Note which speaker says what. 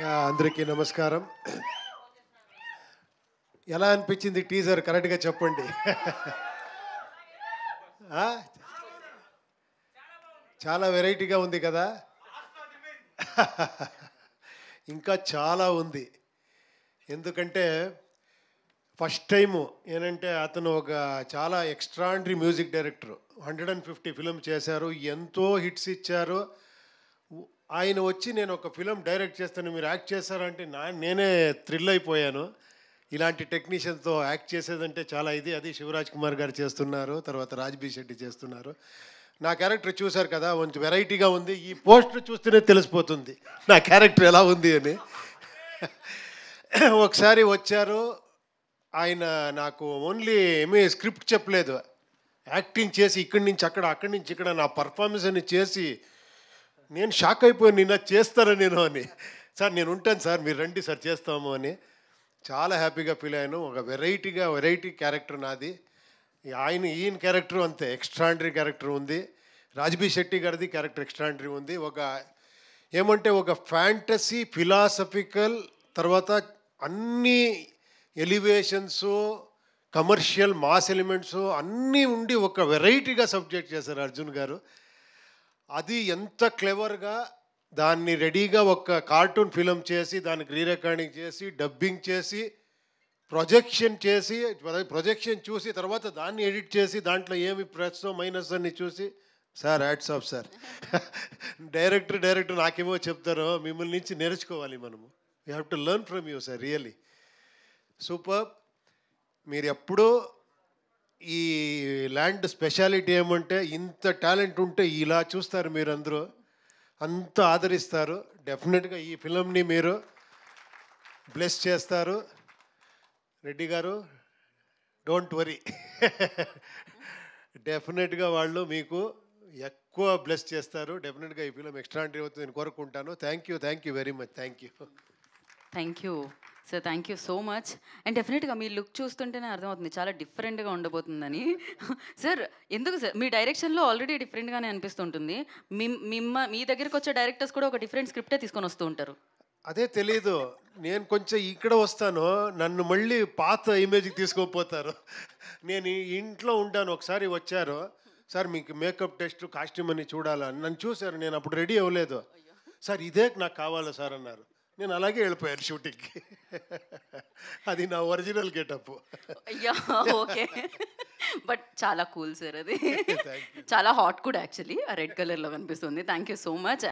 Speaker 1: అందరికీ నమస్కారం. ఎలా అనిపించింది టీజర్ కరెక్ట్గా చెప్పండి. ఆ? చాలా వెరైటీగా ఉంది కదా. ఇంకా చాలా ఉంది. ఎందుకంటే ఫస్ట్ టైము ఏంటంటే అతను ఒక చాలా ఎక్స్ట్రాండరీ మ్యూజిక్ డైరెక్టర్. 150 ఫిలిం చేశారు, ఎంతో హిట్స్ ఇచ్చారు. ఆయన వచ్చి నేను ఒక ఫిలిం డైరెక్ట్ చేస్తాను, మీరు యాక్ట్ చేశారంటే నేనే థ్రిల్ అయిపోయాను. ఇలాంటి టెక్నీషియన్తో యాక్ట్ చేసేదంటే చాలా ఇది. అది శివరాజ్ కుమార్ గారు చేస్తున్నారు, తర్వాత రాజ్బీ శెట్టి చేస్తున్నారు. నా క్యారెక్టర్ చూశారు కదా, కొంచెం వెరైటీగా ఉంది. ఈ పోస్టర్ చూస్తేనే తెలిసిపోతుంది నా క్యారెక్టర్ ఎలా ఉంది అని. ఒకసారి వచ్చారు ఆయన, నాకు ఓన్లీ స్క్రిప్ట్ చెప్పలేదు, యాక్టింగ్ చేసి ఇక్కడి నుంచి అక్కడ, అక్కడి నుంచి ఇక్కడ నా పర్ఫార్మెన్స్ అని చేసి నేను షాక్ అయిపోయాను. నిన్న చేస్తాను నేను అని. సార్ నేను ఉంటాను సార్, మీరు రండి సార్ చేస్తాము అని. చాలా హ్యాపీగా ఫీల్ అయ్యాను. ఒక వెరైటీ క్యారెక్టర్ నాది. ఈయన క్యారెక్టర్ అంతే ఎక్స్ట్రాండరీ క్యారెక్టర్ ఉంది. రాజ్బీ శెట్టి గారిది క్యారెక్టర్ ఎక్స్ట్రాండరీ ఉంది. ఒక ఫ్యాంటసీ ఫిలాసఫికల్, తర్వాత అన్ని ఎలివేషన్స్, కమర్షియల్ మాస్ ఎలిమెంట్స్ అన్నీ ఉండి ఒక వెరైటీగా సబ్జెక్ట్ చేశారు అర్జున్ గారు. అది ఎంత క్లెవర్గా దాన్ని రెడీగా ఒక కార్టూన్ ఫిలిం చేసి, దానికి రీరికార్డింగ్ చేసి, డబ్బింగ్ చేసి, ప్రొజెక్షన్ చూసి, తర్వాత దాన్ని ఎడిట్ చేసి, దాంట్లో ఏమి ప్లస్ మైనస్ అన్ని చూసి, sir hats off sir. Director నాకేమో చెప్తారో, మిమ్మల్ని నుంచి నేర్చుకోవాలి మనము. We have to learn from you sir, really super. మీరు ఎప్పుడూ ఈ ల్యాండ్ స్పెషాలిటీ ఏమంటే, ఇంత టాలెంట్ ఉంటే ఇలా చూస్తారు మీరందరూ, అంత ఆదరిస్తారు. డెఫినెట్గా ఈ ఫిలంని మీరు బ్లెస్ చేస్తారు. రెడ్డి గారు డోంట్ వరీ, డెఫినెట్గా వాళ్ళు మీకు ఎక్కువ బ్లెస్ చేస్తారు. డెఫినెట్గా ఈ ఫిలం ఎక్స్ట్రాండరీ అవుతుంది నేను కోరుకుంటాను. Thank you very much.
Speaker 2: Thank you sir, thank you so much. And డెఫినెట్గా మీ లుక్ చూస్తుంటేనే అర్థమవుతుంది చాలా డిఫరెంట్గా ఉండబోతుందని. సార్ ఎందుకు సార్ మీ డైరెక్షన్లో ఆల్రెడీ డిఫరెంట్గానే అనిపిస్తుంటుంది. మీ దగ్గరికి వచ్చే డైరెక్టర్స్ కూడా ఒక డిఫరెంట్ స్క్రిప్టే తీసుకొని వస్తూ ఉంటారు.
Speaker 1: అదే తెలీదు, నేను కొంచెం ఇక్కడ వస్తాను, నన్ను మళ్ళీ పాత ఇమేజ్కి తీసుకోపోతారు. నేను ఇంట్లో ఉంటాను. ఒకసారి వచ్చారు, సార్ మీకు మేకప్ టెస్ట్ కాస్ట్యూమ్ అని చూడాలని నన్ను చూశారు. నేను అప్పుడు రెడీ అవ్వలేదు. సార్ ఇదే నాకు కావాలా సార్ అన్నారు. నేను అలాగే వెళ్ళిపోయాను షూటింగ్కి. అది నా ఒరిజినల్ గెటప్.
Speaker 2: అయ్యా ఓకే, బట్ చాలా కూల్ సార్ అది. చాలా హాట్ కూడా యాక్చువల్లీ, ఆ రెడ్ కలర్లో కనిపిస్తుంది. Thank you so much.